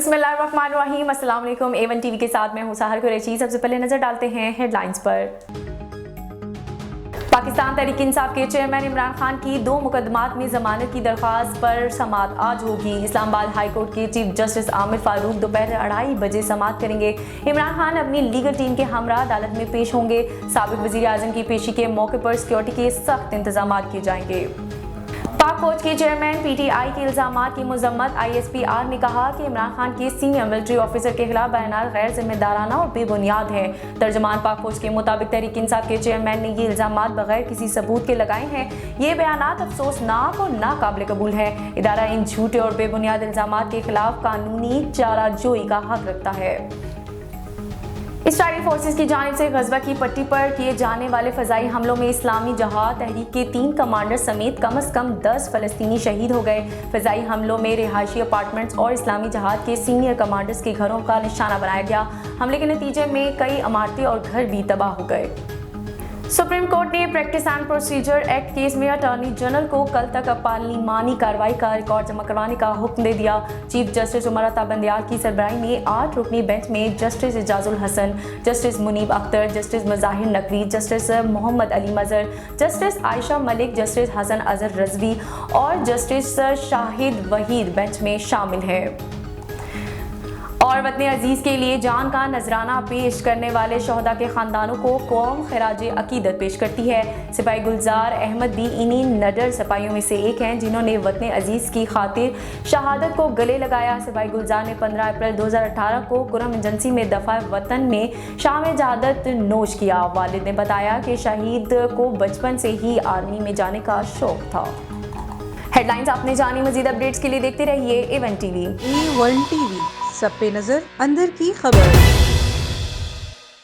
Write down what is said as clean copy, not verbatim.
बिस्मिल्लाहिर्रहमानिर्रहीम। अस्सलाम वालेकुम। A1 TV के साथ मैं हूं सहर कुरैशी। सबसे पहले नजर डालते हैं हेडलाइंस पर। पाकिस्तान तहरीक इंसाफ के चेयरमैन इमरान खान की 2 मुकदमात में जमानत की दरख्वास्त पर समाअत आज होगी। इस्लामाबाद हाई कोर्ट के चीफ जस्टिस आमिर फारूक दोपहर 2:30 बजे समाअत करेंगे। इमरान खान अपनी लीगल टीम के हमरा अदालत में पेश होंगे। साबिक वजीर आजम की पेशी के मौके पर सिक्योरिटी के सख्त इंतजाम किए जाएंगे। पाक फौज के चेयरमैन PTI के इल्जामात की मजम्मत। ISPR ने कहा कि इमरान खान के सीनियर मिलिट्री ऑफिसर के खिलाफ बयानात गैर जिम्मेदाराना और बेबुनियाद है। तर्जमान पाक फौज के मुताबिक तहरीक इंसाफ के चेयरमैन ने ये इल्जामात बगैर किसी सबूत के लगाए हैं। ये बयानात अफसोसनाक और नाकाबिल कबूल है। इदारा इन झूठे और बेबुनियाद इल्जामात के खिलाफ कानूनी चाराजोई का हक रखता है। इसराइली फोर्सेस की जानिब से गज़वा की पट्टी पर किए जाने वाले फ़ज़ाई हमलों में इस्लामी जहाद तहरीक के 3 कमांडर समेत कम से कम 10 फ़लस्तीनी शहीद हो गए। फ़ज़ाई हमलों में रिहायशी अपार्टमेंट्स और इस्लामी जहाद के सीनियर कमांडर्स के घरों का निशाना बनाया गया। हमले के नतीजे में कई इमारतें और घर भी तबाह हो गए। सुप्रीम कोर्ट ने practice and procedure act case में अटॉर्नी जनरल को कल तक पार्लिमानी कार्रवाई का रिकॉर्ड जमा करवाने का हुक्म दे दिया। चीफ जस्टिस उमर अता बंदियाल की सरबराही में 8 रुकनी बेंच में justice Ijazul Hasan, justice Munib Akhtar, justice Mazahar Naqvi, justice Mohammad Ali Mazhar, justice Ayesha Malik, justice Hasan Azhar Rizvi और जस्टिस शाहिद वहीद बेंच में शामिल है। और वतन अजीज़ के लिए जान का नजराना पेश करने वाले शहदा के ख़ानदानों को कौम खराज अकीदत पेश करती है। सिपाही गुलजार अहमद भी इन्हीं नडर सिपाहियों में से एक हैं जिन्होंने वतन अजीज़ की खातिर शहादत को गले लगाया। सिपाही गुलजार ने 15 अप्रैल 2018 को कुरम एजेंसी में दफ़ा वतन में शाम जहादत नोश किया। वालिद ने बताया कि शहीद को बचपन से ही आर्मी में जाने का शौक था। हेडलाइंस आपने जानी। मजीद अपडेट्स के लिए देखते रहिए A1 TV। A1 TV, सब पे नजर, अंदर की खबर।